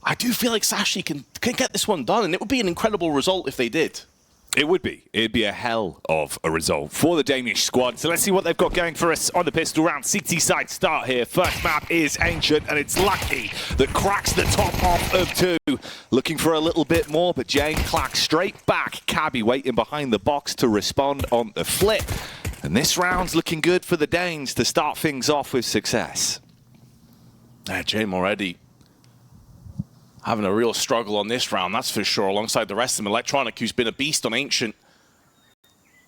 I do feel like Sashi can get this one done, and it would be an incredible result if they did. It would be. It'd be a hell of a result for the Danish squad. So let's see what they've got going for us on the pistol round. CT side start here. First map is Ancient, and it's Lucky that cracks the top off of 2. Looking for a little bit more, but Jane clacks straight back. Cabby waiting behind the box to respond on the flip. And this round's looking good for the Danes to start things off with success. Jane already having a real struggle on this round, that's for sure, alongside the rest of them. Electronic, who's been a beast on Ancient,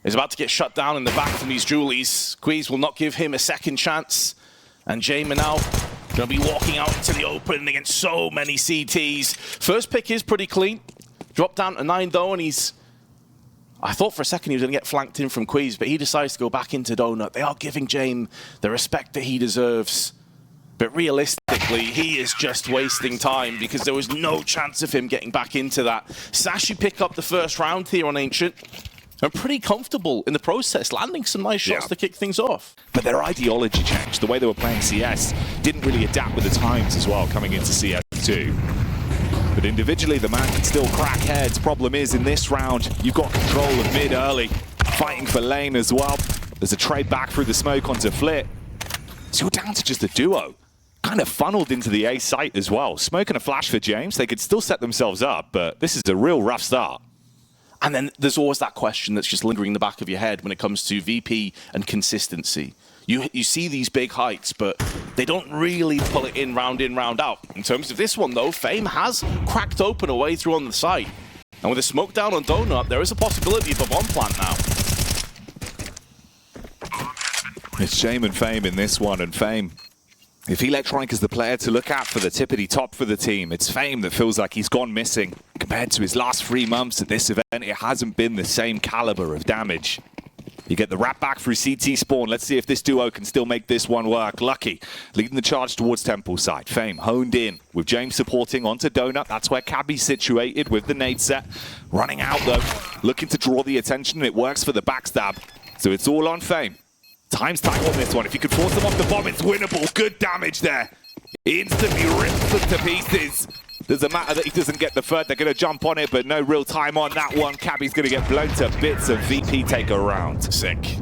is about to get shut down in the back from these Julies. Queez will not give him a second chance. And Jamin now going to be walking out into the open against so many CTs. First pick is pretty clean. Dropped down to 9 though, and I thought for a second he was going to get flanked in from Queez, but he decides to go back into Donut. They are giving Jame the respect that he deserves. But realistically, he is just wasting time because there was no chance of him getting back into that. Sashi pick up the first round here on Ancient. And pretty comfortable in the process, landing some nice shots to kick things off. But their ideology changed. The way they were playing CS didn't really adapt with the times as well, coming into CS2. But individually, the man can still crack heads. Problem is, in this round, you've got control of mid early. Fighting for lane as well. There's a trade back through the smoke onto Flit. So you're down to just a duo. Kind of funneled into the A site as well. Smoke and a flash for James. They could still set themselves up, but this is a real rough start. And then there's always that question that's just lingering in the back of your head when it comes to VP and consistency. You see these big heights, but they don't really pull it in, round out. In terms of this one, though, Fame has cracked open a way through on the site. And with a smoke down on Donut, there is a possibility of a bomb plant now. It's Shame and Fame in this one, and Fame, if Electronic is the player to look at for the tippity top for the team, it's Fame that feels like he's gone missing. Compared to his last 3 months at this event, it hasn't been the same caliber of damage. You get the wrap back through CT spawn. Let's see if this duo can still make this one work. Lucky leading the charge towards Temple side. Fame honed in with James supporting onto Donut. That's where Cabby's situated with the nade set. Running out though, looking to draw the attention, and it works for the backstab. So it's all on Fame. Time's tight on this one. If you could force them off the bomb, it's winnable. Good damage there. Instantly rips them to pieces. Doesn't matter that he doesn't get the third. They're going to jump on it, but no real time on that one. Cabby's going to get blown to bits, and VP take a round. Sick.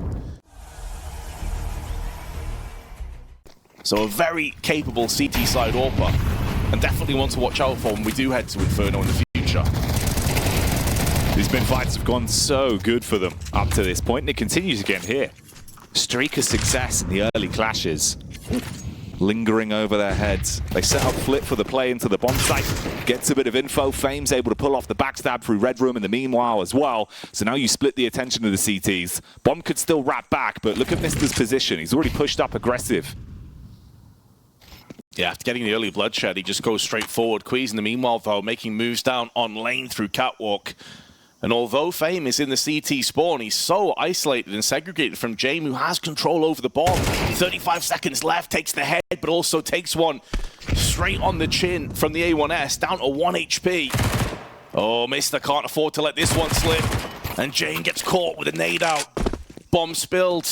So a very capable CT side AWPer, and definitely one to watch out for when we do head to Inferno in the future. These mid fights have gone so good for them up to this point, and it continues again here. Streak of success in the early clashes. Lingering over their heads. They set up Flip for the play into the bomb site. Gets a bit of info. Fame's able to pull off the backstab through Red Room in the meanwhile as well. So now you split the attention of the CTs. Bomb could still wrap back, but look at Mister's position. He's already pushed up aggressive. Yeah, after getting the early bloodshed, he just goes straight forward. Queez in the meanwhile, though, making moves down on lane through Catwalk. And although Fame is in the CT spawn, he's so isolated and segregated from Jame, who has control over the bomb. 35 seconds left, takes the head, but also takes one straight on the chin from the A1S, down to 1 HP. Oh, Mister can't afford to let this one slip. And Jane gets caught with a nade out. Bomb spilled,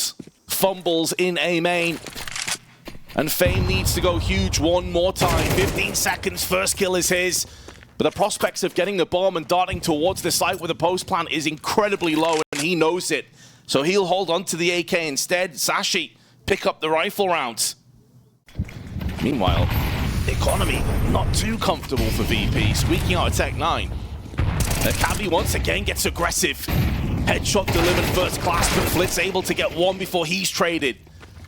fumbles in A main. And Fame needs to go huge one more time. 15 seconds, first kill is his. But the prospects of getting the bomb and darting towards the site with a post plant is incredibly low, and he knows it. So he'll hold on to the AK instead. Sashi pick up the rifle rounds. Meanwhile, economy not too comfortable for VP, squeaking out a Tech 9. Cabby once again gets aggressive. Headshot delivered first class, but Flit's able to get one before he's traded.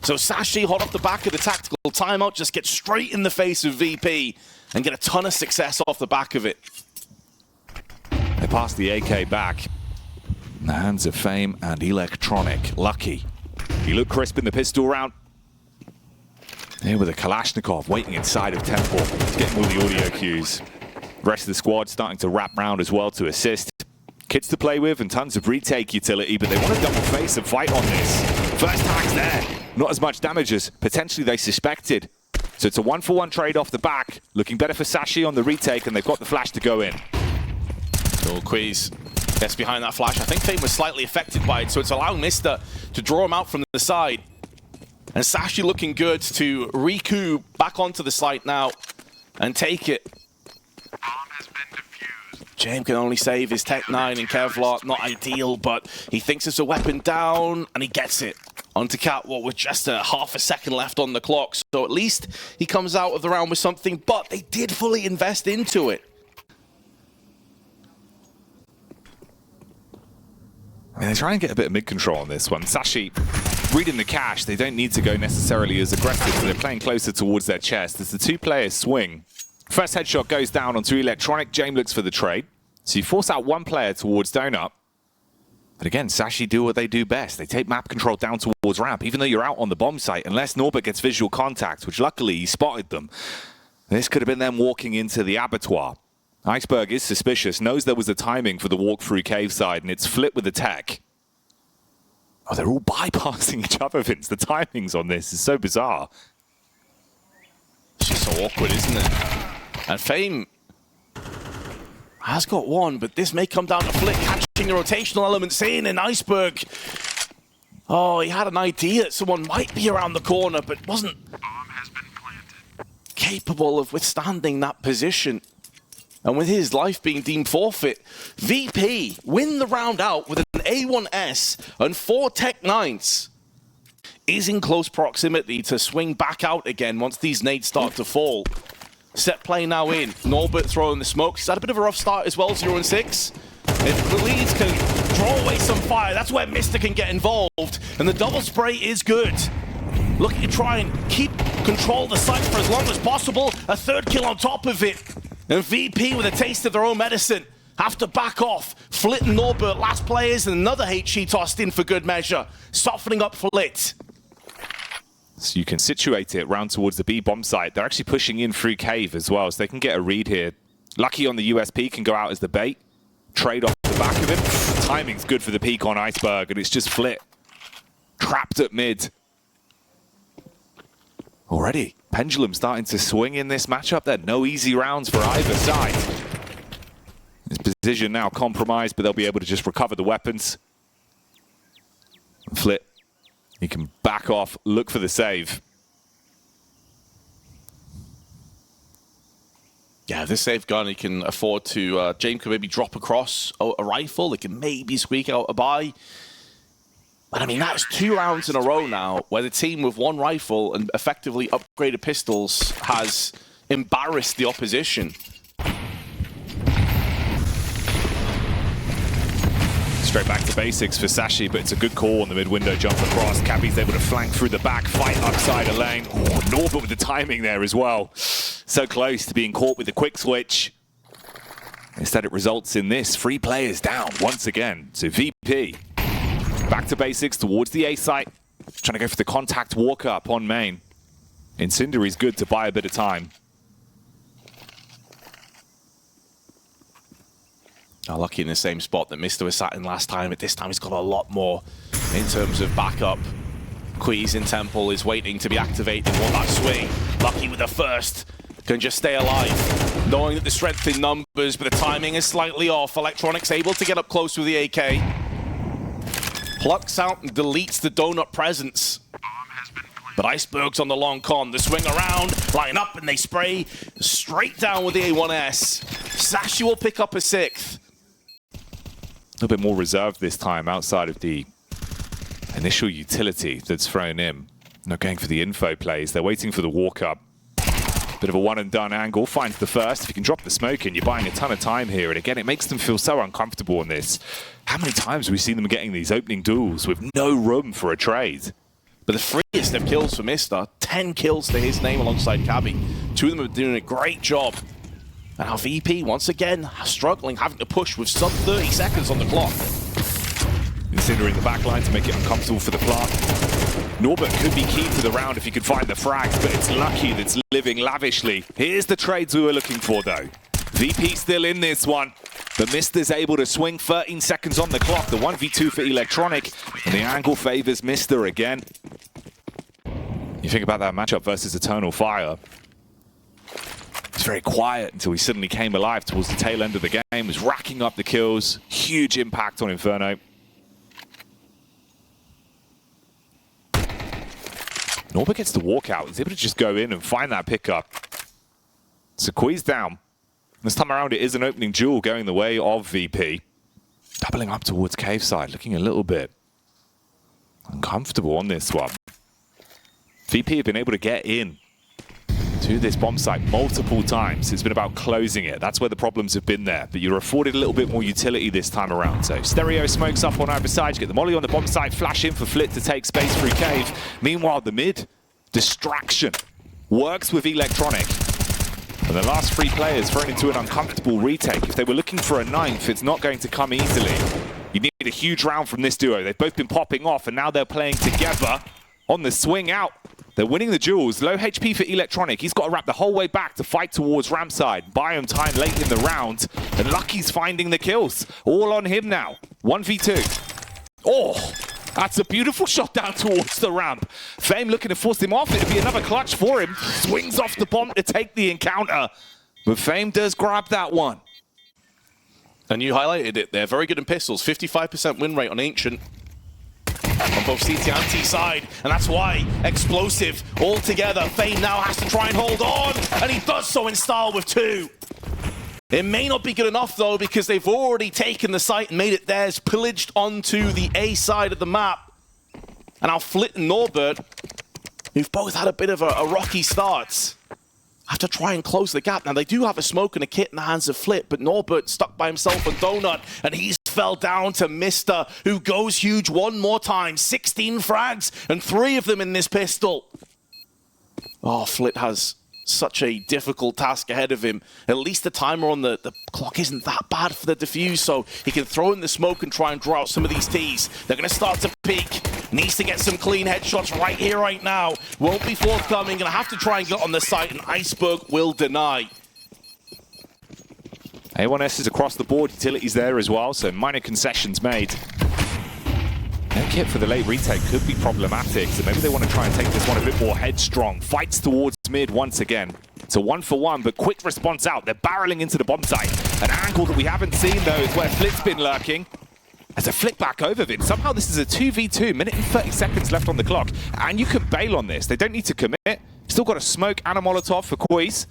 So Sashi, hot off the back of the tactical timeout, just gets straight in the face of VP and get a ton of success off the back of it. They pass the AK back. In the hands of Fame and Electronic. Lucky. He looked crisp in the pistol round. Here with a Kalashnikov waiting inside of Temple. He's getting all the audio cues. The rest of the squad starting to wrap round as well to assist. Kids to play with and tons of retake utility, but they want to double face and fight on this. First tag's there. Not as much damage as potentially they suspected. So it's a 1-for-1 trade off the back. Looking better for Sashi on the retake, and they've got the flash to go in. So Queez gets behind that flash. I think Fame was slightly affected by it, so it's allowing Mister to draw him out from the side. And Sashi looking good to recoup back onto the site now and take it. James can only save his Tech 9 and Kevlar. Not ideal, but he thinks it's a weapon down, and he gets it. Onto Catwalk with just a half a second left on the clock. So at least he comes out of the round with something, but they did fully invest into it. I mean, they're trying to get a bit of mid-control on this one. Sashi, reading the cache, they don't need to go necessarily as aggressive, so they're playing closer towards their chest. As the two-player swing, first headshot goes down onto Electronic. James looks for the trade. So you force out one player towards donut. But again, Sashi do what they do best. They take map control down towards ramp, even though you're out on the bomb site, unless Norbert gets visual contact, which luckily he spotted them. This could have been them walking into the abattoir. Iceberg is suspicious, knows there was a timing for the walk through cave side, and it's flipped with the tech. Oh, they're all bypassing each other, Vince. The timings on this is so bizarre. It's just so awkward, isn't it? And Fame has got one, but this may come down to Flick catching the rotational elements in, and Iceberg. Oh, he had an idea that someone might be around the corner, but wasn't capable of withstanding that position. And with his life being deemed forfeit, VP win the round out with an A1S and 4 Tech 9s. Is in close proximity to swing back out again once these nades start to fall. Set play now in. Norbert throwing the smokes. He's had a bit of a rough start as well, 0-6. If the leads can draw away some fire, that's where Mr. can get involved. And the double spray is good. Looking to try and keep control of the site for as long as possible. A third kill on top of it. And VP with a taste of their own medicine have to back off. Flit and Norbert, last players, and another HE tossed in for good measure. Softening up Flit. So you can situate it round towards the B bomb site. They're actually pushing in through cave as well, so they can get a read here. Lucky on the USP can go out as the bait. Trade off the back of him. The timing's good for the peak on Iceberg, and it's just Flit. Trapped at mid. Already, Pendulum starting to swing in this matchup. There no easy rounds for either side. His position now compromised, but they'll be able to just recover the weapons. Flit, he can back off, look for the save. Yeah, this save gun, he can afford to... James can maybe drop across a rifle. He can maybe squeak out a buy. But I mean, that's 2 rounds in a row now where the team with 1 rifle and effectively upgraded pistols has embarrassed the opposition. Straight back to basics for Sashi, but it's a good call on the mid-window jump across. Cabby's able to flank through the back, fight upside a lane. Oh, Norbert with the timing there as well. So close to being caught with the quick switch. Instead, it results in this. 3 players down once again. So VP back to basics towards the A site. Trying to go for the contact walk up on main. Incendiary's good to buy a bit of time. Oh, lucky in the same spot that Mr. was sat in last time, but this time he's got a lot more in terms of backup. Queez in Temple is waiting to be activated on that swing. Lucky with the first, can just stay alive. Knowing that the strength in numbers, but the timing is slightly off. Electronics able to get up close with the AK. Plucks out and deletes the donut presence. But Iceberg's on the long con. The swing around, line up, and they spray straight down with the A1S. Sashi will pick up a 6th. A little bit more reserved this time outside of the initial utility that's thrown in. Not going for the info plays. They're waiting for the walk-up. Bit of a one-and-done angle. Finds the first. If you can drop the smoke in, you're buying a ton of time here. And again, it makes them feel so uncomfortable in this. How many times have we seen them getting these opening duels with no room for a trade? But the freest of kills for Mr. 10 kills to his name alongside Cabby. 2 of them are doing a great job. And now VP, once again, struggling, having to push with sub 30 seconds on the clock. Considering the backline to make it uncomfortable for the plant. Norbert could be key to the round if he could find the frags, but it's Lucky that's living lavishly. Here's the trades we were looking for, though. VP still in this one, but Mister's able to swing 13 seconds on the clock. The 1v2 for Electronic, and the angle favors Mister again. You think about that matchup versus Eternal Fire. It's very quiet until he suddenly came alive towards the tail end of the game. Was racking up the kills. Huge impact on Inferno. Norbert gets the walkout. He's able to just go in and find that pickup. So Queez down. This time around, it is an opening duel going the way of VP. Doubling up towards cave side, looking a little bit uncomfortable on this one. VP have been able to get in to this bomb site multiple times. It's been about closing it. That's where the problems have been there. But you're afforded a little bit more utility this time around. So Stereo smokes up on either side. You get the molly on the bomb site, flash in for Flit to take space through cave. Meanwhile, the mid distraction works with Electronic. And the last 3 players thrown into an uncomfortable retake. If they were looking for a 9th, it's not going to come easily. You need a huge round from this duo. They've both been popping off, and now they're playing together on the swing out. They're winning the duels. Low HP for Electronic. He's got to wrap the whole way back to fight towards ramp side. Buy him time late in the round. And Lucky's finding the kills. All on him now. 1v2. Oh, that's a beautiful shot down towards the ramp. Fame looking to force him off. It'll be another clutch for him. Swings off the bomb to take the encounter. But Fame does grab that one. And you highlighted it there. Very good in pistols. 55% win rate on Ancient. On both CT and T side, and that's why explosive all together. Fame now has to try and hold on, and he does so in style with 2. It may not be good enough though, because they've already taken the site and made it theirs, pillaged onto the A side of the map. And now Flit and Norbert, who've both had a bit of a rocky start, have to try and close the gap. Now they do have a smoke and a kit in the hands of Flit, but Norbert stuck by himself on Donut, and he's fell down to Mister, who goes huge one more time. 16 frags, and 3 of them in this pistol. Oh, Flit has such a difficult task ahead of him. At least the timer on the clock isn't that bad for the defuse, so he can throw in the smoke and try and draw out some of these Ts. They're going to start to peek. Needs to get some clean headshots right here, right now. Won't be forthcoming. Going to have to try and get on the site, and Iceberg will deny. A1S is across the board, utilities there as well, so minor concessions made. No kit for the late retake could be problematic, so maybe they want to try and take this one a bit more headstrong. Fights towards mid once again. It's a 1-for-1, but quick response out. They're barreling into the bomb site. An angle that we haven't seen, though, is where Flit's been lurking. As a flick back over Vin. Somehow this is a 2v2, minute and 30 seconds left on the clock, and you can bail on this. They don't need to commit. Still got a smoke and a Molotov for Quiz.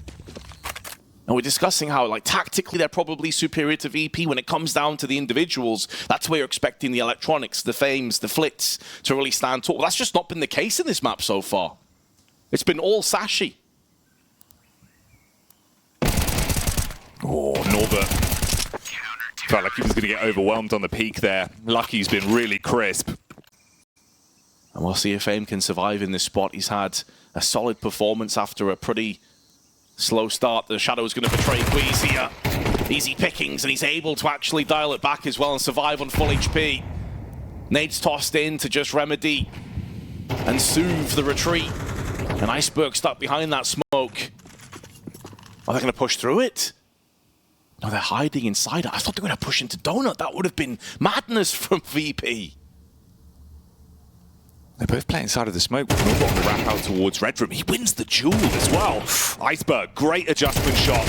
And we're discussing how, like, tactically they're probably superior to VP when it comes down to the individuals. That's where you're expecting the Electronics, the Fames, the Flits to really stand tall. That's just not been the case in this map so far. It's been all Sashi. Oh, Norbert. Felt like he was going to get overwhelmed on the peak there. Lucky's been really crisp. And we'll see if Fame can survive in this spot. He's had a solid performance after a pretty slow start. The Shadow's going to betray Queez here. Easy pickings, and he's able to actually dial it back as well and survive on full HP. Nade's tossed in to just remedy and soothe the retreat. And Iceberg stuck behind that smoke. Are they going to push through it? No, they're hiding inside it. I thought they were going to push into Donut. That would have been madness from VP. They both play inside of the smoke with Norbert on the wrap out towards Red Room. He wins the duel as well. Iceberg, great adjustment shot.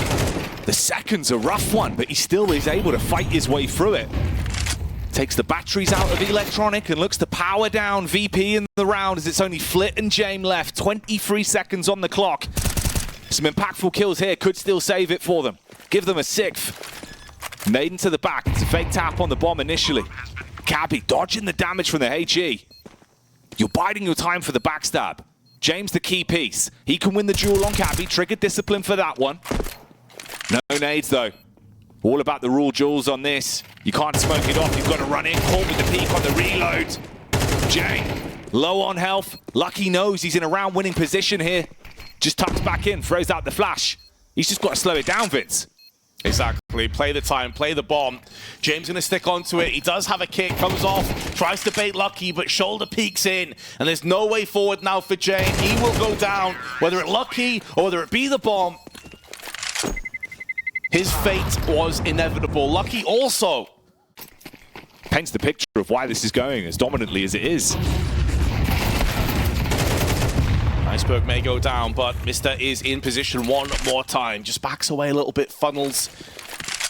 The second's a rough one, but he still is able to fight his way through it. Takes the batteries out of Electronic and looks to power down VP in the round as it's only Flit and Jame left. 23 seconds on the clock. Some impactful kills here could still save it for them. Give them a 6th. Maiden to the back. It's a fake tap on the bomb initially. Cabby dodging the damage from the HE. You're biding your time for the backstab. James the key piece. He can win the duel on Cabby. Triggered discipline for that one. No nades though. All about the rule jewels on this. You can't smoke it off. You've got to run in. Caught with the peak on the reload. Jane, low on health. Lucky knows he's in a round winning position here. Just tucks back in, throws out the flash. He's just got to slow it down, Vince. Exactly. Play the time, play the bomb. James going to stick onto it. He does have a kick, comes off, tries to bait Lucky, but shoulder peeks in, and there's no way forward now for James. He will go down, whether it Lucky or whether it be the bomb. His fate was inevitable. Lucky also paints the picture of why this is going as dominantly as it is. Iceberg may go down, but Mister is in position one more time. Just backs away a little bit, funnels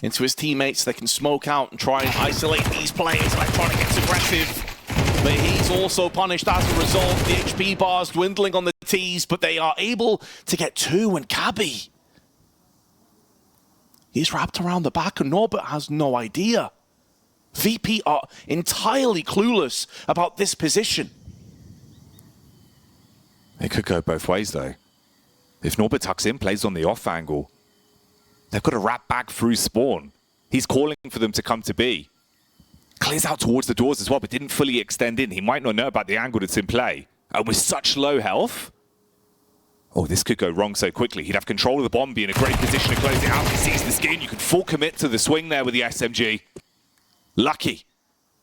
into his teammates. They can smoke out and try and isolate these players. Electronic gets aggressive, but he's also punished as a result. The HP bars dwindling on the Ts, but they are able to get 2, and Cabby He's wrapped around the back and Norbert has no idea. VP are entirely clueless about this position. It could go both ways though. If Norbert tucks in, plays on the off angle, they've got to wrap back through spawn. He's calling for them to come to B. Clears out towards the doors as well, but didn't fully extend in. He might not know about the angle that's in play. And with such low health, oh, this could go wrong so quickly. He'd have control of the bomb, be in a great position to close it out. He sees the skin. You can full commit to the swing there with the SMG. Lucky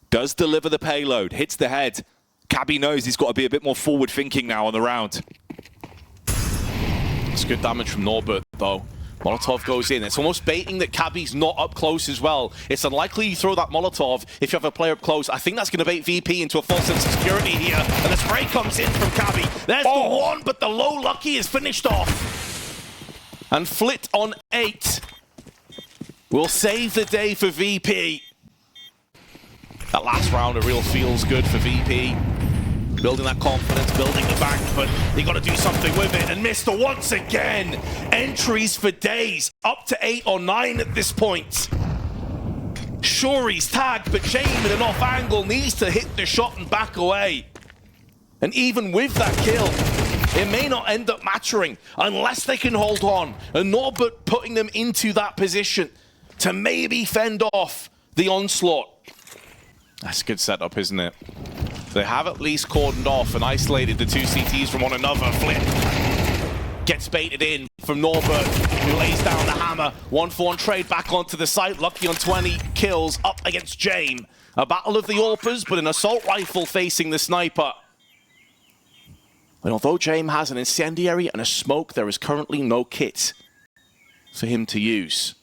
does deliver the payload, hits the head. Cabby knows he's got to be a bit more forward thinking now on the round. It's good damage from Norbert though. Molotov goes in. It's almost baiting that Cabby's not up close as well. It's unlikely you throw that Molotov if you have a player up close. I think that's going to bait VP into a false sense of security here. And the spray comes in from Cabby. There's the one, but the low Lucky is finished off. And Flit on 8 will save the day for VP. That last round, it real feels good for VP. Building that confidence, building the bank, but you got to do something with it. And Mr. once again, entries for days, up to 8 or 9 at this point. Sure, he's tagged, but Shane with an off angle needs to hit the shot and back away. And even with that kill, it may not end up mattering unless they can hold on. And Norbert putting them into that position to maybe fend off the onslaught. That's a good setup, isn't it? They have at least cordoned off and isolated the two CTs from one another. Flip gets baited in from Norbert, who lays down the hammer. 1-for-1 trade back onto the site. Lucky on 20 kills up against Jame. A battle of the AWPers, but an assault rifle facing the sniper. And although Jame has an incendiary and a smoke, there is currently no kit for him to use.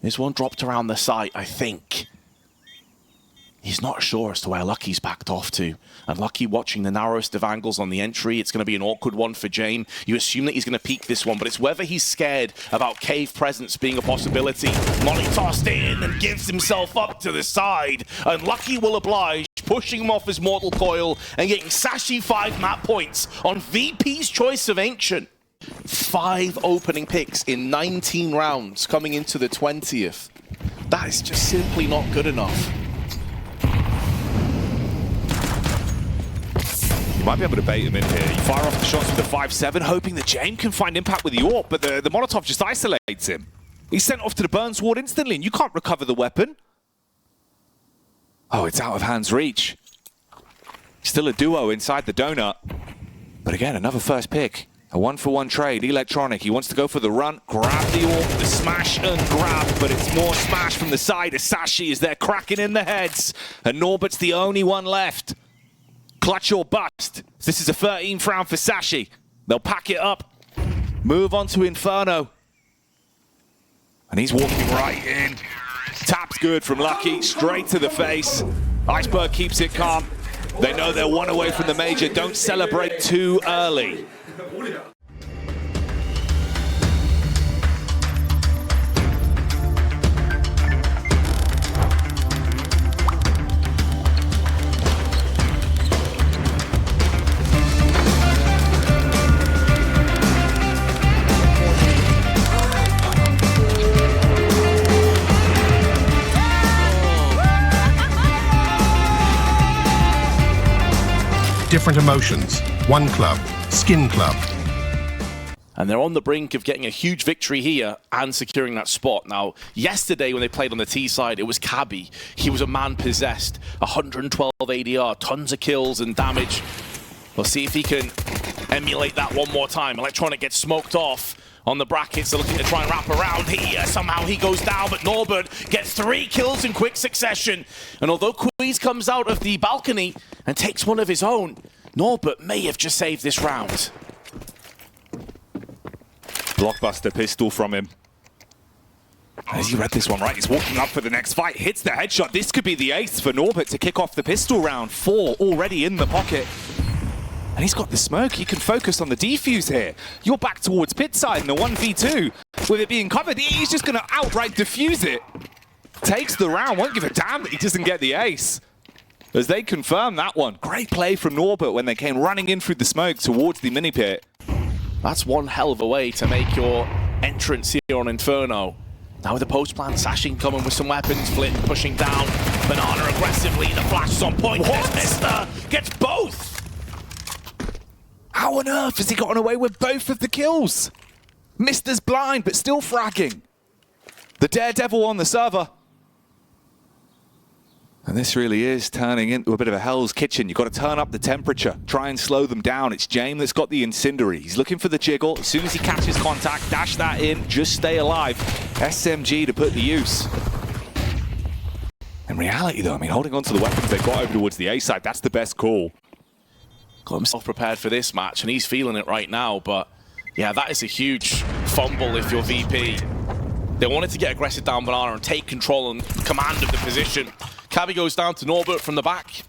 There's one dropped around the site, I think. He's not sure as to where Lucky's backed off to. And Lucky watching the narrowest of angles on the entry. It's going to be an awkward one for Jame. You assume that he's going to peek this one, but it's whether he's scared about cave presence being a possibility. Molly tossed in and gives himself up to the side. And Lucky will oblige, pushing him off his mortal coil and getting Sashi 5 map points on VP's choice of Ancient. 5 opening picks in 19 rounds coming into the 20th. That is just simply not good enough. Might be able to bait him in here. You fire off the shots with the 5-7, hoping that Jame can find impact with the AWP, but the Molotov just isolates him. He's sent off to the burn sword instantly, and you can't recover the weapon. Oh, it's out of hand's reach. Still a duo inside the donut. But again, another first pick. A 1-for-1 trade. Electronic, he wants to go for the run, grab the AWP, the smash and grab, but it's more smash from the side as Sashi is there cracking in the heads, and Norbert's the only one left. Clutch or bust. This is a 13th round for Sashi. They'll pack it up. Move on to Inferno. And he's walking right in. Tap's good from Lucky, straight to the face. Iceberg keeps it calm. They know they're one away from the major. Don't celebrate too early. Different emotions, one club, Skin Club. And they're on the brink of getting a huge victory here and securing that spot. Now, yesterday when they played on the T side, it was Cabby. He was a man possessed, 112 ADR, tons of kills and damage. We'll see if he can emulate that one more time. Electronic gets smoked off on the brackets. They're looking to try and wrap around here. Somehow he goes down, but Norbert gets 3 kills in quick succession. And although Quiz comes out of the balcony and takes one of his own, Norbert may have just saved this round. Blockbuster pistol from him. Has he read this one right? He's walking up for the next fight, hits the headshot. This could be the ace for Norbert to kick off the pistol round. 4 already in the pocket. And he's got the smoke. He can focus on the defuse here. You're back towards pit side in the 1v2. With it being covered, he's just going to outright defuse it. Takes the round, won't give a damn that he doesn't get the ace. As they confirm that one. Great play from Norbert when they came running in through the smoke towards the mini pit. That's one hell of a way to make your entrance here on Inferno. Now with the post plan, Sashi coming with some weapons, Flint pushing down, Banana aggressively, the flash is on point, Mister gets both! How on earth has he gotten away with both of the kills? Mister's blind, but still fragging. The Daredevil on the server. And this really is turning into a bit of a Hell's Kitchen. You've got to turn up the temperature, try and slow them down. It's James that's got the Incendiary. He's looking for the jiggle. As soon as he catches contact, dash that in, just stay alive. SMG to put to use. In reality though, I mean, holding on to the weapons they've got over towards the A side, that's the best call. Got himself prepared for this match, and he's feeling it right now, but yeah, that is a huge fumble if you're VP. They wanted to get aggressive down Banana and take control and command of the position. Cabby goes down to Norbert from the back.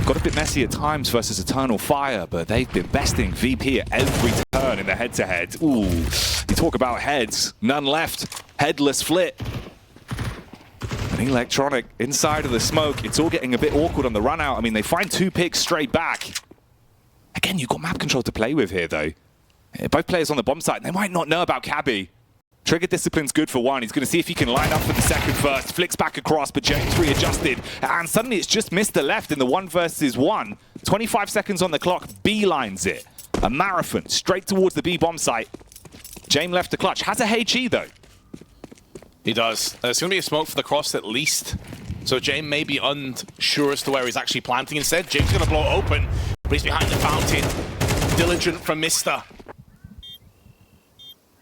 Got a bit messy at times versus Eternal Fire, but they've been besting VP at every turn in the head-to-head. Ooh, you talk about heads, none left. Headless Flit. An Electronic inside of the smoke. It's all getting a bit awkward on the run out. I mean, they find 2 picks straight back. Again, you've got map control to play with here, though. Both players on the bomb site, they might not know about Cabby. Trigger discipline's good for one. He's going to see if he can line up for the second first. Flicks back across, but James readjusted. And suddenly it's just Mr. left in the 1 versus 1. 25 seconds on the clock, beelines it. A marathon straight towards the B bomb site. James left the clutch. Has a HE though. He does. There's going to be a smoke for the cross at least. So James may be unsure as to where he's actually planting. Instead, James is going to blow open, but he's behind the fountain. Diligent from Mr.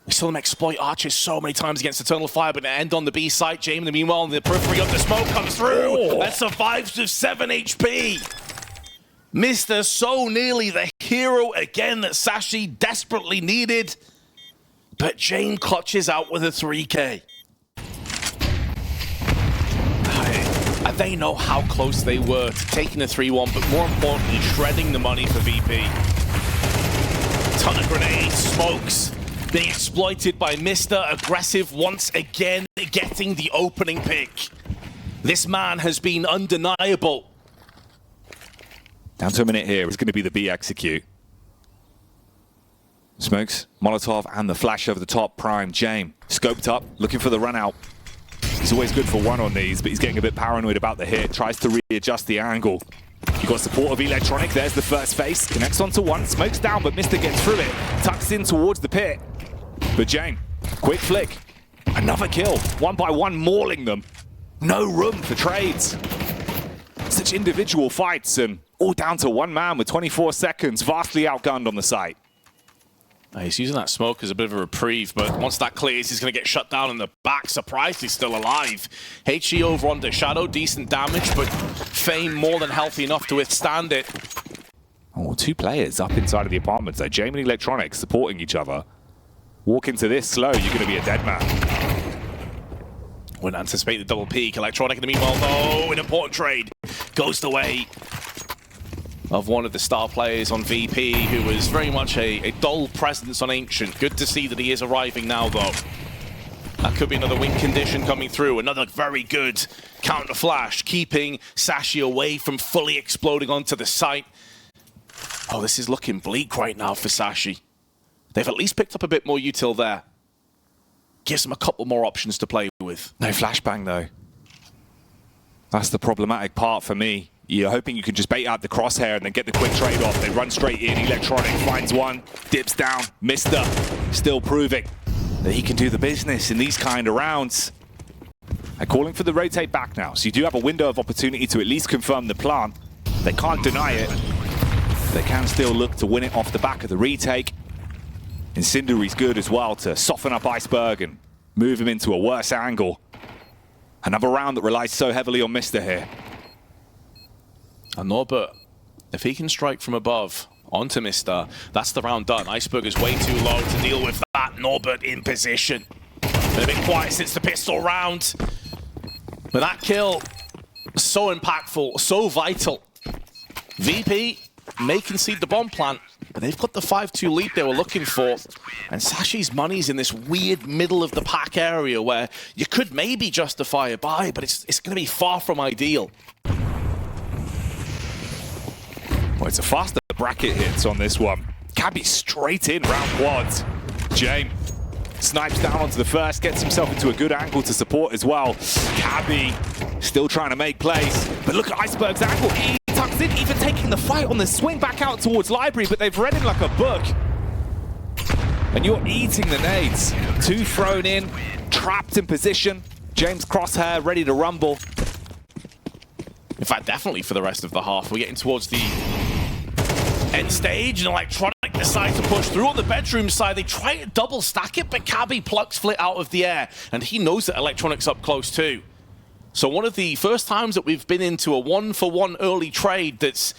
We saw them exploit archers so many times against Eternal Fire, but end on the B site. James, in the meanwhile, in the periphery of the smoke comes through and survives with 7 HP. Mr. so nearly the hero again that Sashi desperately needed, but James clutches out with a 3K. They know how close they were to taking the 3-1, but more importantly, shredding the money for VP. Ton of grenades, smokes, being exploited by Mr. Aggressive once again, getting the opening pick. This man has been undeniable. Down to a minute here. It's going to be the B execute. Smokes, Molotov, and the flash over the top. Prime, James, scoped up, looking for the run out. He's always good for one on these, but he's getting a bit paranoid about the hit. Tries to readjust the angle. You've got support of Electronic. There's the first face. Connects onto one. Smokes down, but Mr. gets through it. Tucks in towards the pit. But James, quick flick. Another kill. 1 by 1, mauling them. No room for trades. Such individual fights, and all down to one man with 24 seconds. Vastly outgunned on the site. He's using that smoke as a bit of a reprieve, but once that clears, he's going to get shut down in the back. Surprised he's still alive. HE over under Shadow, decent damage, but Fame more than healthy enough to withstand it. Oh, 2 players up inside of the apartments though. James and Electronic supporting each other. Walk into this slow, you're going to be a dead man. Wouldn't anticipate the double peak. Electronic in the meanwhile, though, an important trade. Goes the way of one of the star players on VP, who was very much a dull presence on Ancient. Good to see that he is arriving now, though. That could be another win condition coming through. Another very good counter flash, keeping Sashi away from fully exploding onto the site. Oh, this is looking bleak right now for Sashi. They've at least picked up a bit more util there. Gives them a couple more options to play with. No flashbang, though. That's the problematic part for me. You're hoping you can just bait out the crosshair and then get the quick trade off. They run straight in. Electronic finds one, dips down. Mr. still proving that he can do the business in these kind of rounds. They're calling for the rotate back now, so you do have a window of opportunity to at least confirm the plan. They can't deny it. They can still look to win it off the back of the retake. Incendiary's good as well to soften up Iceberg and move him into a worse angle. Another round that relies so heavily on Mr. here. And Norbert, if he can strike from above onto Mr., that's the round done. Iceberg is way too low to deal with that. Norbert in position. Been a bit quiet since the pistol round. But that kill, so impactful, so vital. VP may concede the bomb plant, but they've got the 5-2 lead they were looking for. And Sashi's money's in this weird middle of the pack area where you could maybe justify a buy, but it's going to be far from ideal. Well, it's a faster bracket hits on this one. Cabby straight in round quads. James snipes down onto the first, gets himself into a good angle to support as well. Cabby still trying to make plays, but look at Iceberg's angle. He tucks in, even taking the fight on the swing back out towards Library, but they've read him like a book. And you're eating the nades. Two thrown in, trapped in position. James Crosshair ready to rumble. In fact, definitely for the rest of the half. We're getting towards the end stage, and Electronic decide to push through on the bedroom side. They try to double stack it, but Cabby plucks Flit out of the air, and he knows that Electronic's up close too. So one of the first times that we've been into a 1-for-1 early trade that's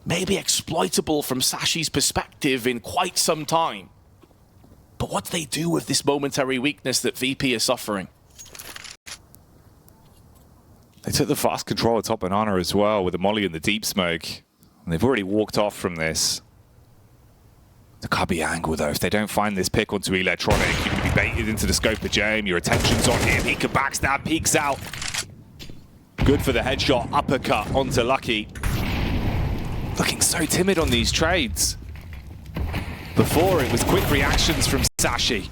maybe exploitable from Sashi's perspective in quite some time. But what do they do with this momentary weakness that VP is suffering? They took the fast control at top banana as well with the molly and the deep smoke. And they've already walked off from this. The Cubby angle though, if they don't find this pick onto Electronic, you're going to be baited into the scope of Jame. Your attention's on him. He can backstab, peeks out. Good for the headshot, uppercut onto Lucky. Looking so timid on these trades. Before it was quick reactions from Sashi.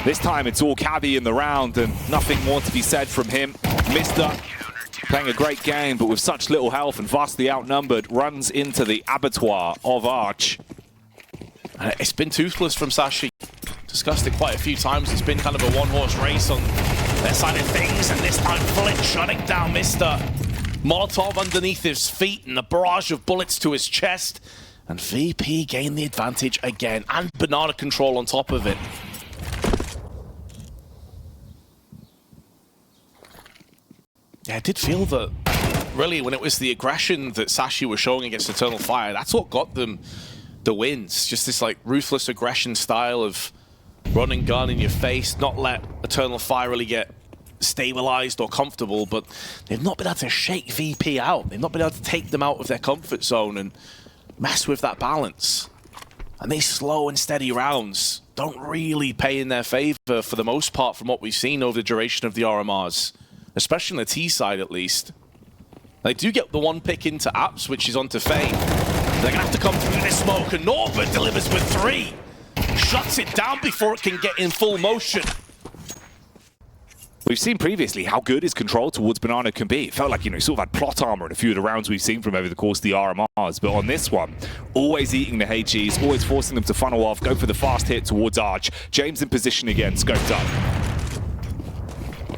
This time it's all Cabby in the round and nothing more to be said from him. Mister playing a great game, but with such little health and vastly outnumbered, runs into the abattoir of Arch. And it's been toothless from Sashi. Discussed it quite a few times. It's been kind of a one-horse race on their side of things, and this time Flit shutting down Mister. Molotov underneath his feet and a barrage of bullets to his chest. And VP gained the advantage again, and banana control on top of it. Yeah, I did feel that, really, when it was the aggression that Sashi was showing against Eternal Fire, that's what got them the wins. Just this, like, ruthless aggression style of run and gun in your face, not let Eternal Fire really get stabilized or comfortable, but they've not been able to shake VP out. They've not been able to take them out of their comfort zone and mess with that balance. And these slow and steady rounds don't really pay in their favor for the most part from what we've seen over the duration of the RMRs, especially on the T side at least. They do get the one pick into Apps, which is onto Fame. They're gonna have to come through this smoke, and Norbert delivers with 3. Shuts it down before it can get in full motion. We've seen previously how good his control towards Banana can be. It felt like, you know, he sort of had plot armor in a few of the rounds we've seen from over the course of the RMRs. But on this one, always eating the HGs, always forcing them to funnel off, go for the fast hit towards Arch. James in position again, scoped up.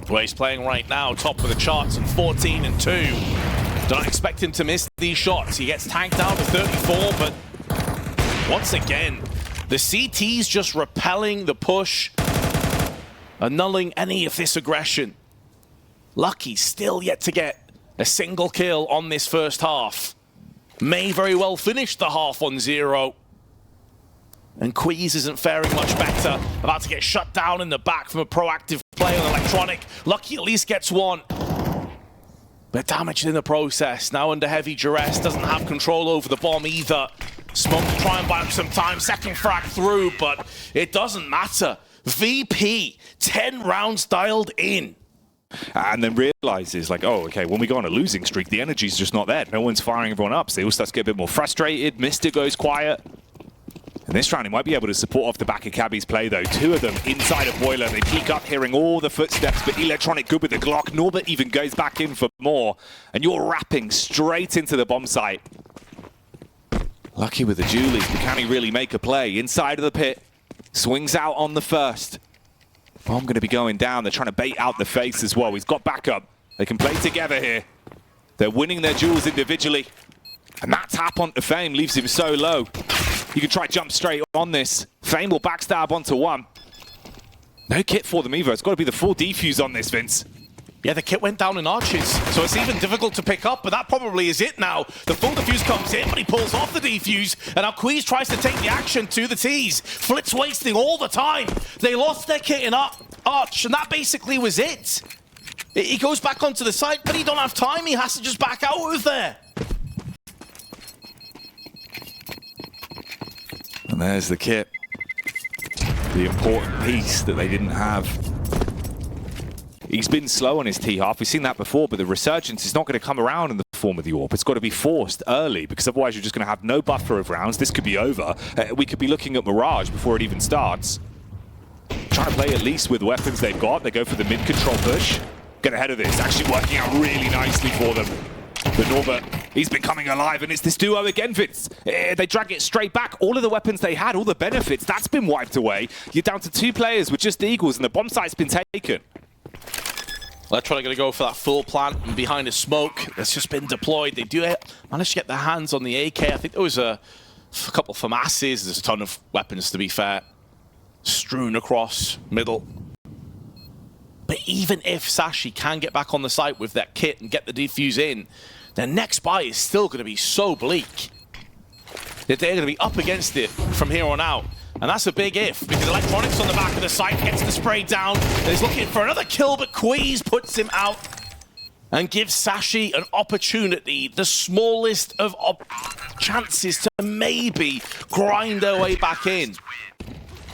Where he's playing right now, top of the charts and 14 and 2. Don't expect him to miss these shots. He gets tanked down to 34, but once again, the CT's just repelling the push, annulling any of this aggression. Lucky still yet to get a single kill on this first half. May very well finish the half on 0. And Queez isn't faring much better. About to get shut down in the back from a proactive play on Electronic. Lucky at least gets 1. But damaged in the process. Now under heavy duress. Doesn't have control over the bomb either. Smoke to try and buy him some time. Second frag through, but it doesn't matter. VP, 10 rounds dialed in. And then realizes, like, oh, okay, when we go on a losing streak, the energy's just not there. No one's firing everyone up, so they all start to get a bit more frustrated. Mister goes quiet. And this round, he might be able to support off the back of Cabby's play, though. 2 of them inside of Boiler. They peek up, hearing all the footsteps, but Electronic good with the Glock. Norbert even goes back in for more. And you're wrapping straight into the bomb site. Lucky with the Julies, but can he really make a play? Inside of the pit. Swings out on the first. Bomb going to be going down. They're trying to bait out the face as well. He's got backup. They can play together here. They're winning their duels individually. And that tap onto Fame leaves him so low. You can try jump straight on this. Fame will backstab onto 1. No kit for them either. It's got to be the full defuse on this, Vince. Yeah, the kit went down in Arches, so it's even difficult to pick up, but that probably is it now. The full defuse comes in, but he pulls off the defuse, and now Queez tries to take the action to the T's. Flit's wasting all the time. They lost their kit in Arch, and that basically was it. He goes back onto the site, but he don't have time. He has to just back out of there. And there's the kit. The important piece that they didn't have. He's been slow on his T-half. We've seen that before, but the resurgence is not going to come around in the form of the AWP. It's got to be forced early, because otherwise you're just going to have no buffer of rounds. This could be over. We could be looking at Mirage before it even starts. trying to play at least with weapons they've got. They go for the mid-control push. Get ahead of this. Actually working out really nicely for them. But Norbert, he's been coming alive, and it's this duo again, Vince. They drag it straight back. All of the weapons they had, all the benefits, that's been wiped away. You're down to 2 players with just Eagles, and the bomb site's been taken. Electronic going to go for that full plant and behind a smoke that's just been deployed. They do manage to get their hands on the AK. I think there was a couple of FAMASs. There's a ton of weapons, to be fair, strewn across middle. But even if Sashi can get back on the site with that kit and get the defuse in, their next buy is still going to be so bleak that they're going to be up against it from here on out. And that's a big if, because Electronics on the back of the site gets the spray down. And he's looking for another kill, but Queeze puts him out and gives Sashi an opportunity, the smallest of chances to maybe grind their way back in.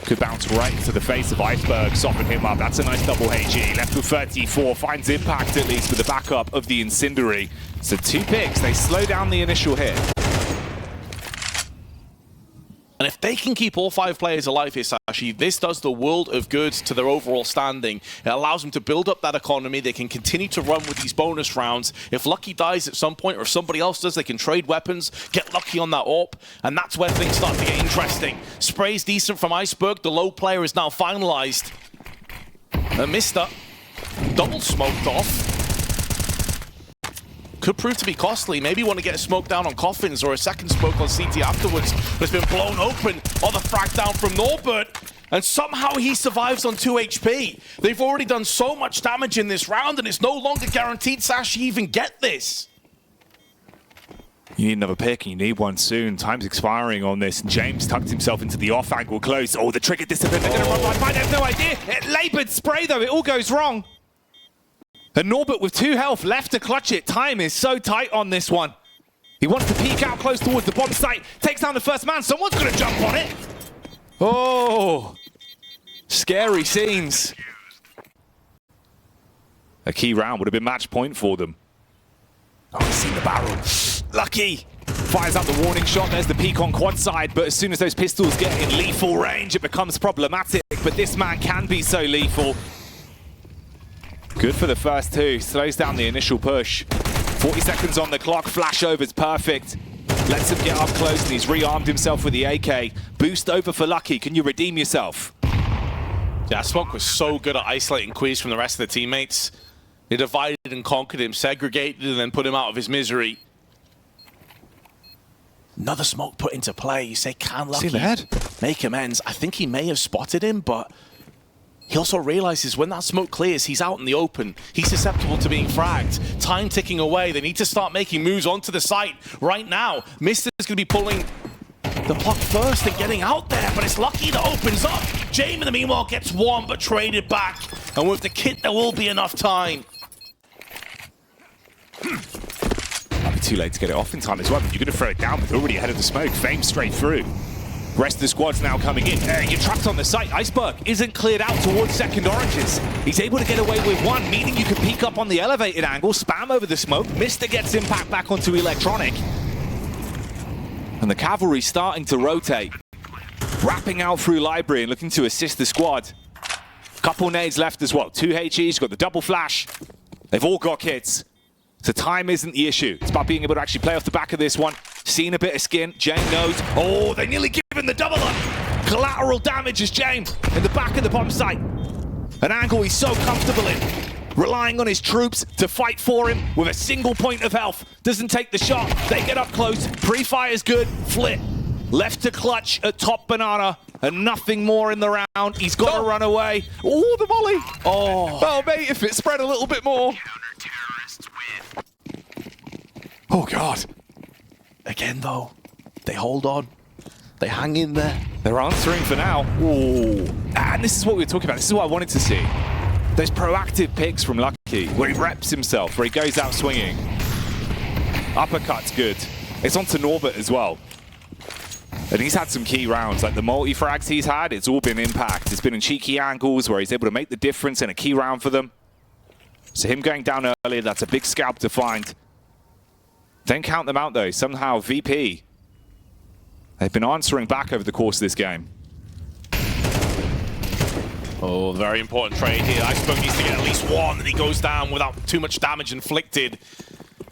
Could bounce right into the face of Iceberg, soften him up. That's a nice double HE. Left with 34, finds impact at least with the backup of the Incendiary. So 2 picks, they slow down the initial hit. And if they can keep all 5 players alive here, Sashi, this does the world of good to their overall standing. It allows them to build up that economy. They can continue to run with these bonus rounds. If Lucky dies at some point, or if somebody else does, they can trade weapons, get lucky on that AWP, and that's where things start to get interesting. Spray's decent from Iceberg. The low player is now finalized. And Mister double smoked off. Could prove to be costly. Maybe want to get a smoke down on Coffins or a second smoke on CT afterwards. But it's been blown open on the frag down from Norbert. And somehow he survives on 2 HP. They've already done so much damage in this round, and it's no longer guaranteed Sashi even get this. You need another pick, and you need one soon. Time's expiring on this. James tucked himself into the off-angle close. Oh, the trigger discipline. They're going to run right by. They have no idea. Labored spray, though. It all goes wrong. And Norbert with 2 health left to clutch it. Time is so tight on this one. He wants to peek out close towards the bomb site. Takes down the first man. Someone's going to jump on it. Oh, scary scenes. A key round would have been match point for them. Oh, he's seen the barrel. Lucky. Fires out the warning shot. There's the peek on quad side. But as soon as those pistols get in lethal range, it becomes problematic. But this man can be so lethal. Good for the first 2. Slows down the initial push. 40 seconds on the clock. Flashover's perfect. Lets him get up close, and he's rearmed himself with the AK. Boost over for Lucky. Can you redeem yourself? Yeah, Smoke was so good at isolating Queeze from the rest of the teammates. They divided and conquered him, segregated, and then put him out of his misery. Another smoke put into play. You say, can Lucky make amends? I think he may have spotted him, but he also realizes when that smoke clears, he's out in the open. He's susceptible to being fragged. Time ticking away. They need to start making moves onto the site right now. Mister's going to be pulling the puck first and getting out there, but it's Lucky that opens up. James, in the meanwhile, gets one, but traded back. And with the kit, there will be enough time. Might be too late to get it off in time as well. You're going to throw it down, but already ahead of the smoke. Fame straight through. Rest of the squad's now coming in. You're trapped on the site. Iceberg isn't cleared out towards second oranges. He's able to get away with one, meaning you can peek up on the elevated angle, spam over the smoke. Mister gets impact back onto Electronic. And the cavalry starting to rotate. Wrapping out through Library and looking to assist the squad. Couple nades left as well. 2 HEs, got the double flash. They've all got kits. So time isn't the issue. It's about being able to actually play off the back of this one. Seeing a bit of skin. Jane knows. Oh, they nearly give him the double up. Collateral damage is Jane in the back of the bomb site. An angle he's so comfortable in. Relying on his troops to fight for him with a single point of health. Doesn't take the shot. They get up close. Pre-fire's good. Flip. Left to clutch at top banana. And nothing more in the round. He's got to run away. Oh, the volley. Oh, mate, if it spread a little bit more. Oh, God. Again, though, they hold on. They hang in there. They're answering for now. Ooh. And this is what we were talking about. This is what I wanted to see. Those proactive picks from Lucky, where he reps himself, where he goes out swinging. Uppercut's good. It's on to Norbert as well. And he's had some key rounds. Like the multi-frags he's had, it's all been impact. It's been in cheeky angles where he's able to make the difference in a key round for them. So him going down early, that's a big scalp to find. Don't count them out, though. Somehow, VP, they've been answering back over the course of this game. Oh, very important trade here. Iceberg needs to get at least one, and he goes down without too much damage inflicted.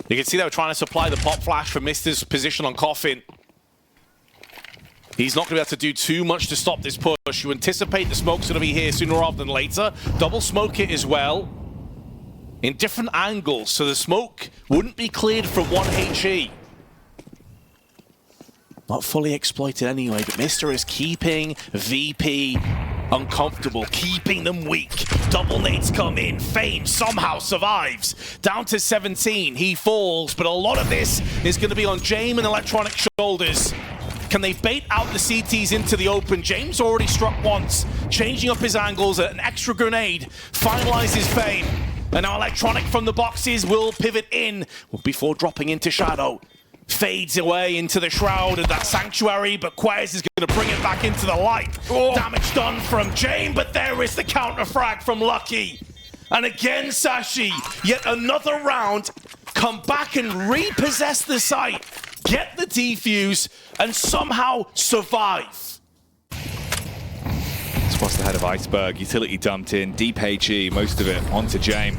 You can see they were trying to supply the pop flash for Mister's position on Coffin. He's not going to be able to do too much to stop this push. You anticipate the smoke's going to be here sooner rather than later. Double smoke it as well. In different angles, so the smoke wouldn't be cleared from 1 HE. Not fully exploited anyway, but Mister is keeping VP uncomfortable, keeping them weak. Double nades come in. Fame somehow survives. Down to 17. He falls, but a lot of this is going to be on James and Electronic shoulders. Can they bait out the CTs into the open? James already struck once, changing up his angles. An extra grenade finalizes Fame. And now Electronic from the boxes will pivot in before dropping into Shadow. Fades away into the shroud of that sanctuary, but Quez is going to bring it back into the light. Oh. Damage done from James, but there is the counter frag from Lucky. And again, Sashi, yet another round, come back and repossess the site, get the defuse, and somehow survive. Spots the head of Iceberg, utility dumped in, deep HE, most of it onto James.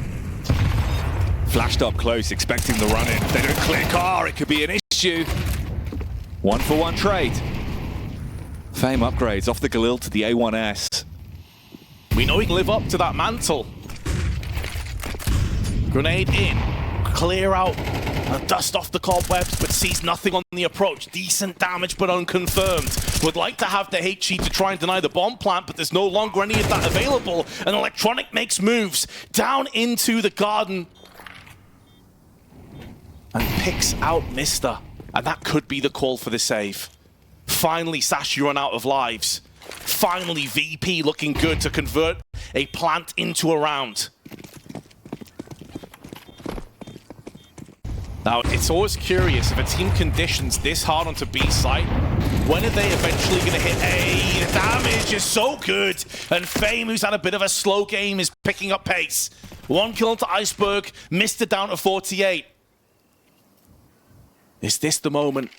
Flashed up close, expecting the run-in. They don't clear car, it could be an issue. 1-for-1 trade. Fame upgrades off the Galil to the A1S. We know he can live up to that mantle. Grenade in, clear out, dust off the cobwebs, but sees nothing on the approach. Decent damage, but unconfirmed. Would like to have the HE to try and deny the bomb plant, but there's no longer any of that available. And Electronic makes moves down into the garden and picks out Mister. And that could be the call for the save. Finally, Sashi run out of lives. Finally, VP looking good to convert a plant into a round. Now, it's always curious, if a team conditions this hard onto B site, when are they eventually going to hit A? The damage is so good, and Fame, who's had a bit of a slow game, is picking up pace. 1 kill onto Iceberg, Mister down to 48. Is this the moment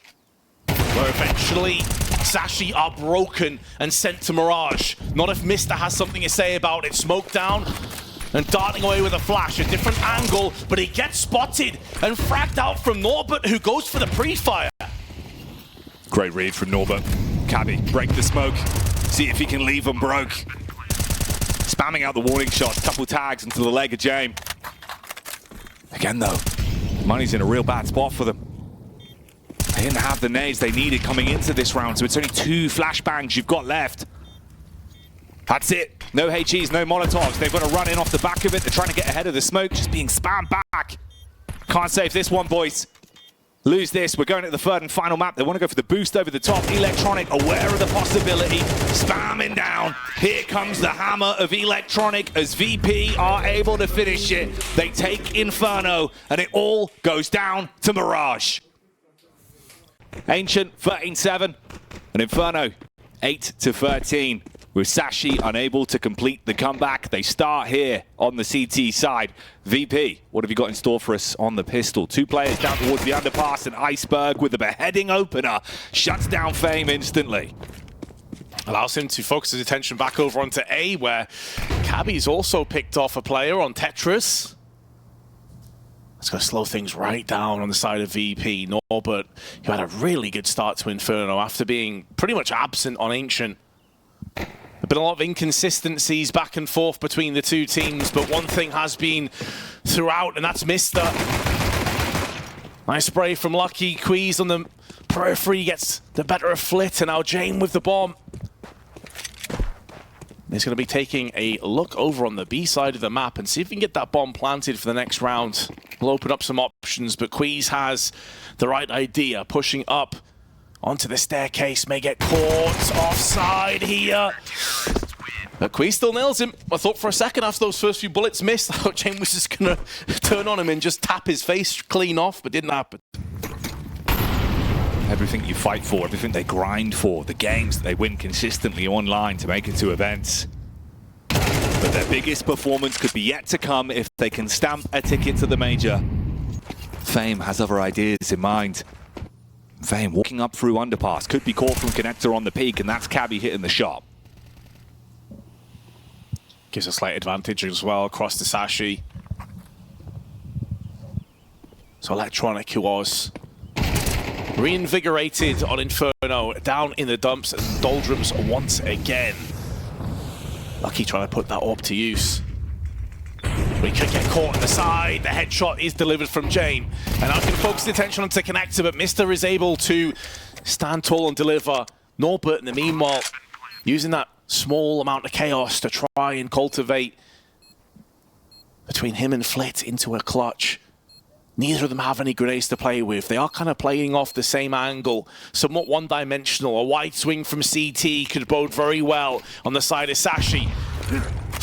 where eventually Sashi are broken and sent to Mirage? Not if Mister has something to say about it. Smoke down and darting away with a flash. A different angle, but he gets spotted and fragged out from Norbert, who goes for the pre-fire. Great read from Norbert. Cabby, break the smoke. See if he can leave them broke. Spamming out the warning shots. Couple tags into the leg of James. Again though, money's in a real bad spot for them. They didn't have the nades they needed coming into this round, so it's only 2 flashbangs you've got left. That's it. No HEs, no Molotovs. They've got to run in off the back of it. They're trying to get ahead of the smoke, just being spammed back. Can't save this one, boys. Lose this. We're going to the 3rd and final map. They want to go for the boost over the top. Electronic, aware of the possibility. Spamming down. Here comes the hammer of Electronic as VP are able to finish it. They take Inferno, and it all goes down to Mirage. Ancient 13-7 and Inferno 8-13 with Sashi unable to complete the comeback. They start here on the CT side. VP, what have you got in store for us on the pistol? 2 players down towards the underpass, and Iceberg with the beheading opener shuts down Fame instantly. Allows him to focus his attention back over onto A, where Cabby's also picked off a player on Tetris. It's going to slow things right down on the side of VP. Norbert, who had a really good start to Inferno after being pretty much absent on Ancient. There have been a lot of inconsistencies back and forth between the two teams, but one thing has been throughout, and that's Mister. Nice spray from Lucky. Queez on the periphery gets the better of Flit, and now James with the bomb. He's going to be taking a look over on the B side of the map and see if he can get that bomb planted for the next round. We'll open up some options, but Queez has the right idea. Pushing up onto the staircase, may get caught offside here. But Queez still nails him. I thought for a second after those first few bullets missed, I thought James was just going to turn on him and just tap his face clean off, but didn't happen. Everything you fight for, everything they grind for, the games that they win consistently online to make it to events. But their biggest performance could be yet to come if they can stamp a ticket to the Major. Fame has other ideas in mind. Fame walking up through underpass, could be caught from connector on the peak, and that's Cabby hitting the shot. Gives a slight advantage as well across to Sashi. So Electronic, who was reinvigorated on Inferno, down in the dumps and doldrums once again. Lucky trying to put that up to use. We could get caught on the side. The headshot is delivered from Jame. And I can focus the attention onto Connector, but Mr. is able to stand tall and deliver. Norbert, in the meanwhile, using that small amount of chaos to try and cultivate between him and Flit into a clutch. Neither of them have any grenades to play with. They are kind of playing off the same angle, somewhat one-dimensional. A wide swing from CT could bode very well on the side of Sashi.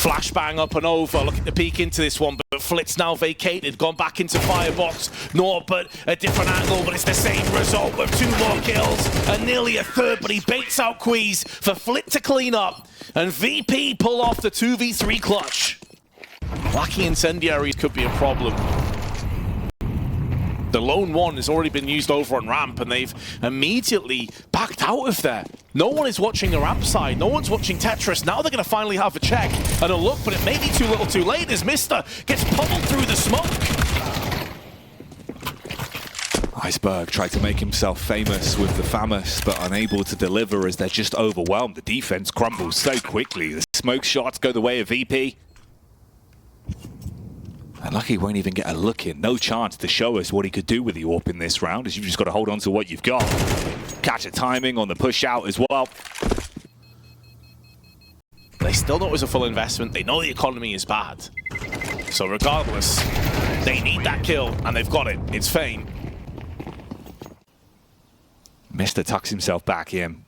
Flashbang up and over, looking to peek into this one, but Flit's now vacated, gone back into Firebox. Norbert, a different angle, but it's the same result with 2 more kills and nearly a third, but he baits out Queeze for Flit to clean up, and VP pull off the 2v3 clutch. Lacking incendiaries could be a problem. The lone one has already been used over on ramp, and they've immediately backed out of there. No one is watching the ramp side. No one's watching Tetris. Now they're going to finally have a check and a look, but it may be too little too late as Mister gets pummeled through the smoke. Iceberg tried to make himself famous with the FAMOUS, but unable to deliver as they're just overwhelmed. The defense crumbles so quickly. The smoke shots go the way of VP. And Lucky won't even get a look in. No chance to show us what he could do with the AWP in this round, as you've just got to hold on to what you've got. Catch a timing on the push out as well. They still know it was a full investment. They know the economy is bad. So regardless, they need that kill, and they've got it. It's Fame. Mister tucks himself back in.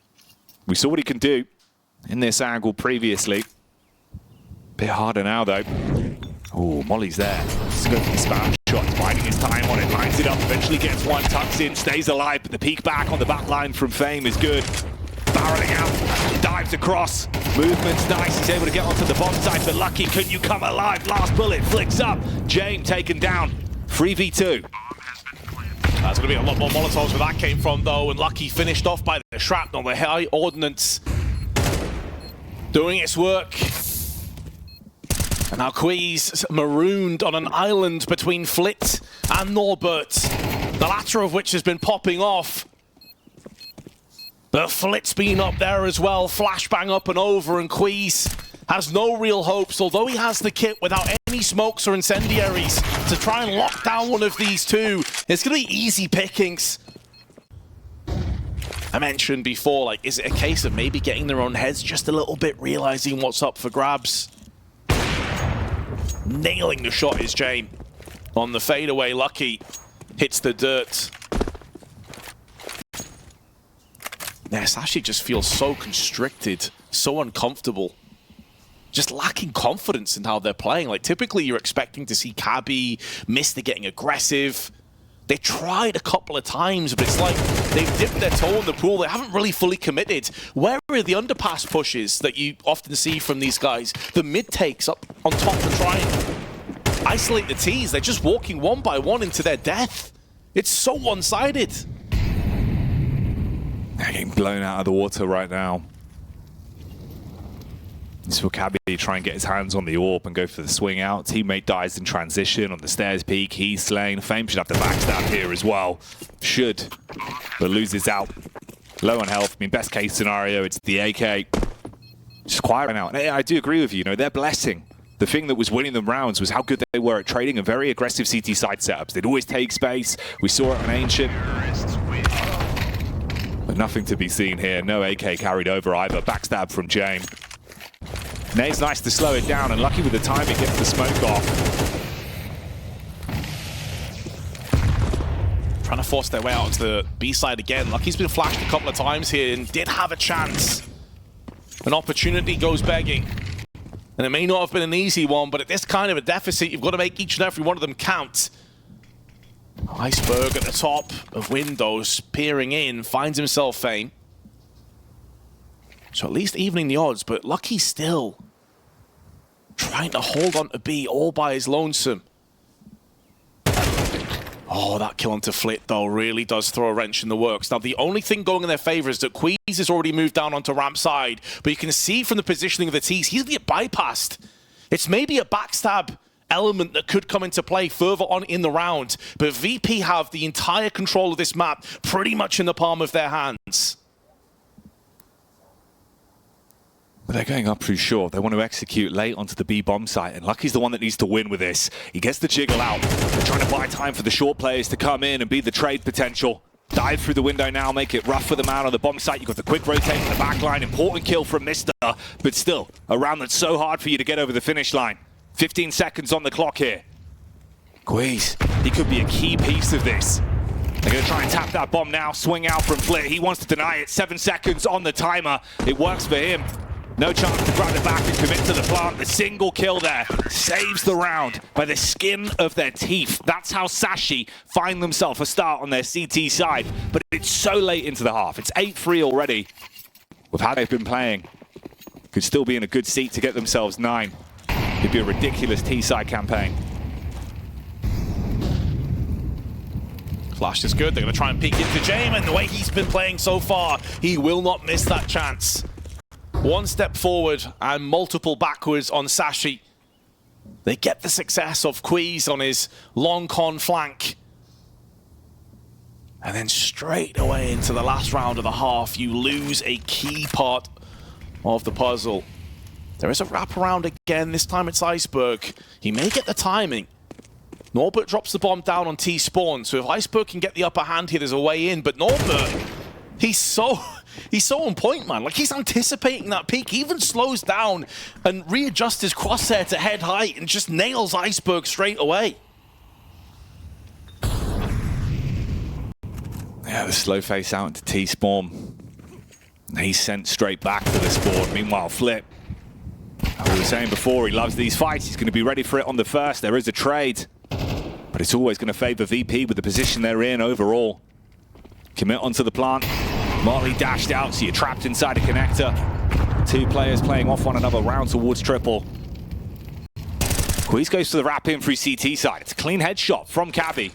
We saw what he can do in this angle previously. Bit harder now, though. Oh, Molly's there. Let's go for the spam shot, biding his time on it, lines it up, eventually gets one, tucks in, stays alive, but the peek back on the back line from Fame is good. Barreling out, dives across, movement's nice, he's able to get onto the bomb site, but Lucky, can you come alive? Last bullet, flicks up, Jame taken down, 3v2. That's going to be a lot more Molotovs where that came from, though, and Lucky finished off by the shrapnel, the high ordnance doing its work. And now Queeze marooned on an island between Flit and Norbert, the latter of which has been popping off. But Flit's been up there as well, flashbang up and over, and Queeze has no real hopes, although he has the kit without any smokes or incendiaries to try and lock down one of these two. It's going to be easy pickings. I mentioned before, like, is it a case of maybe getting their own heads just a little bit, realizing what's up for grabs? Nailing the shot is Jame. On the fadeaway, Lucky hits the dirt. Yeah, Sashi just feels so constricted, so uncomfortable. Just lacking confidence in how they're playing. Like, typically you're expecting to see Cabby, Mister getting aggressive. They tried a couple of times, but it's like they've dipped their toe in the pool. They haven't really fully committed. Where are the underpass pushes that you often see from these guys? The mid takes up on top to try and isolate the T's. They're just walking one by one into their death. It's so one-sided. They're getting blown out of the water right now. This will Cabby try and get his hands on the AWP and go for the swing out. Teammate dies in transition on the stairs peak. He's slain. Fame should have the backstab here as well. Should, but loses out. Low on health. I mean, best case scenario, it's the AK. Just quiet right now. And I do agree with you. You know, they're blessing. The thing that was winning them rounds was how good they were at trading and very aggressive CT side setups. They'd always take space. We saw it on Ancient. But nothing to be seen here. No AK carried over either. Backstab from Jame. Nade's nice to slow it down, and Lucky with the timing gets the smoke off. Trying to force their way out onto the B side again. Lucky's been flashed a couple of times here and did have a chance. An opportunity goes begging. And it may not have been an easy one, but at this kind of a deficit, you've got to make each and every one of them count. Iceberg at the top of windows, peering in, finds himself Fame. So at least evening the odds, but Lucky still trying to hold on to B all by his lonesome. Oh, that kill onto Flit, though, really does throw a wrench in the works. Now, the only thing going in their favor is that Queeze has already moved down onto ramp side, but you can see from the positioning of the T's, he's going to get bypassed. It's maybe a backstab element that could come into play further on in the round, but VP have the entire control of this map pretty much in the palm of their hands. They're going up through short. They want to execute late onto the B bomb site, and Lucky's the one that needs to win with this. He gets the jiggle out. They're trying to buy time for the short players to come in and be the trade potential. Dive through the window now, make it rough for the man on the bomb site. You've got the quick rotate in the back line. Important kill from Mister, but still, a round that's so hard for you to get over the finish line. 15 seconds on the clock here. Queez, he could be a key piece of this. They're going to try and tap that bomb now. Swing out from Flit. He wants to deny it. 7 seconds on the timer. It works for him. No chance to grab it back and commit to the plant. The single kill there saves the round by the skin of their teeth. That's how Sashi find themselves a start on their CT side. But it's so late into the half. It's 8-3 already. With how they've been playing, could still be in a good seat to get themselves 9. It'd be a ridiculous T-side campaign. Flash is good. They're going to try and peek into James, and the way he's been playing so far, he will not miss that chance. One step forward and multiple backwards on Sashi. They get the success of Queez on his long con flank. And then straight away into the last round of the half, you lose a key part of the puzzle. There is a wraparound again. This time it's Iceberg. He may get the timing. Norbert drops the bomb down on T-spawn, so if Iceberg can get the upper hand here, there's a way in, but Norbert, he's so on point, man. Like, he's anticipating that peak. He even slows down and readjusts his crosshair to head height and just nails Iceberg straight away. Yeah, the slow face out into T-spawn. He's sent straight back to the spawn. Meanwhile, Flip, as we were saying before, he loves these fights. He's going to be ready for it on the first. There is a trade, but it's always going to favor VP with the position they're in overall. Commit onto the plant. Marley dashed out, so you're trapped inside a connector. 2 players playing off one another, round towards triple. Queez goes for the wrap in through CT side. It's a clean headshot from Cabby.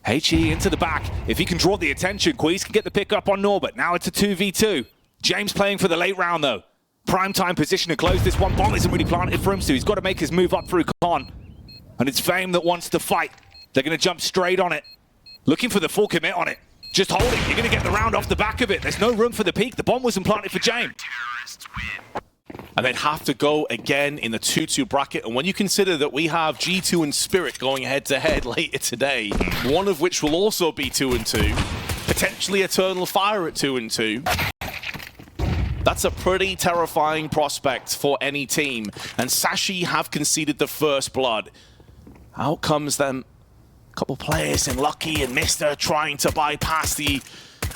HE into the back. If he can draw the attention, Queez can get the pick up on Norbert. Now it's a 2v2. James playing for the late round though. Prime time position to close this one. Bomb isn't really planted for him, so he's got to make his move up through con. And it's Fame that wants to fight. They're going to jump straight on it. Looking for the full commit on it. Just hold it. You're going to get the round off the back of it. There's no room for the peak. The bomb wasn't planted for James. And they'd have to go again in the 2-2 bracket. And when you consider that we have G2 and Spirit going head-to-head later today, one of which will also be 2-2, potentially Eternal Fire at 2-2, that's a pretty terrifying prospect for any team. And Sashi have conceded the first blood. Out comes them. Couple players in Lucky and Mister trying to bypass the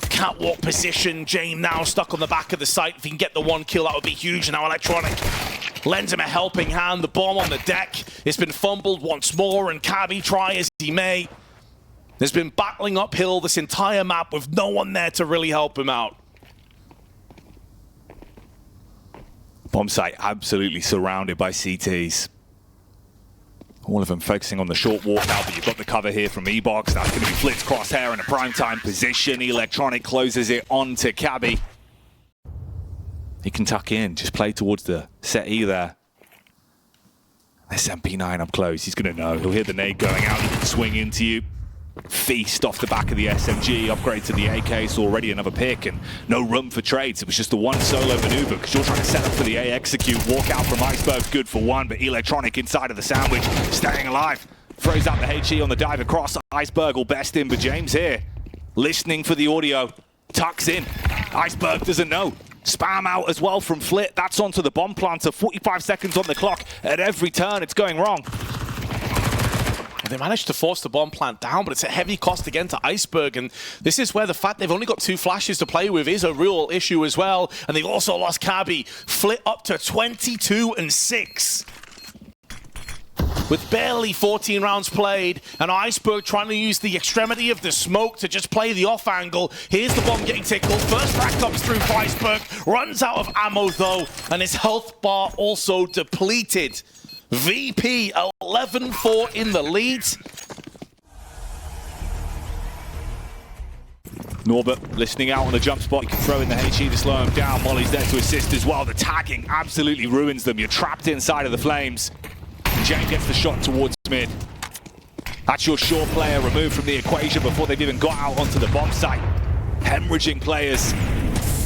catwalk position. James now stuck on the back of the site. If he can get the 1 kill, that would be huge. Now Electronic lends him a helping hand. The bomb on the deck. It's been fumbled once more, and Cabby, try as he may, has been battling uphill this entire map with no one there to really help him out. Bomb site absolutely surrounded by CTs. All of them focusing on the short walk now, but you've got the cover here from E-Box. That's going to be Flit's crosshair in a primetime position. Electronic closes it on to Cabby. He can tuck in, just play towards the set E there. There's MP9 up close. He's going to know. He'll hear the nade going out. He can swing into you. Feast off the back of the SMG. Upgrade to the AK. So already another pick and no room for trades. It was just the one solo maneuver because you're trying to set up for the A execute. Walk out from Iceberg. Good for 1, but Electronic inside of the sandwich. Staying alive. Throws out the HE on the dive across. Iceberg will best in, but James here listening for the audio. Tucks in. Iceberg doesn't know. Spam out as well from Flit. That's onto the bomb planter. 45 seconds on the clock. At every turn, it's going wrong. They managed to force the bomb plant down, but it's a heavy cost again to Iceberg, and this is where the fact they've only got 2 flashes to play with is a real issue as well, and they've also lost Cabby. Flit up to 22-6. With barely 14 rounds played, and Iceberg trying to use the extremity of the smoke to just play the off angle. Here's the bomb getting tickled. First frag comes through for Iceberg. Runs out of ammo though, and his health bar also depleted. VP 11-4 in the lead. Norbert listening out on the jump spot. He can throw in the HE to slow him down. Molly's there to assist as well. The tagging absolutely ruins them. You're trapped inside of the flames. Jane gets the shot towards mid. That's your short player removed from the equation before they've even got out onto the bomb site. Hemorrhaging players.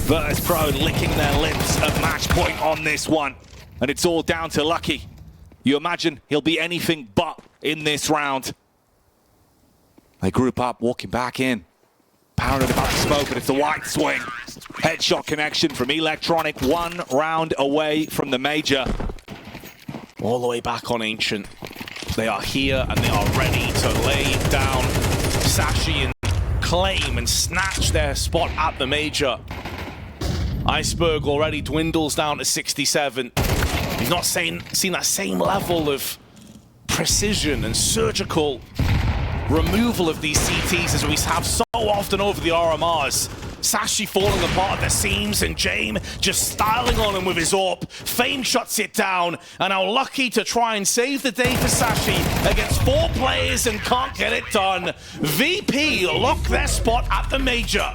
Virtus.pro licking their lips at match point on this one. And it's all down to Lucky. You imagine he'll be anything but in this round. They group up, walking back in. Paranoid about the smoke, but it's a white swing. Headshot connection from Electronic, 1 round away from the major. All the way back on Ancient. They are here and they are ready to lay down Sashi and claim and snatch their spot at the major. Iceberg already dwindles down to 67. He's not seen that same level of precision and surgical removal of these CTs as we have so often over the RMRs. Sashi falling apart at the seams and Jame just styling on him with his AWP. Fame shuts it down and now Lucky to try and save the day for Sashi against 4 players and can't get it done. VP lock their spot at the major.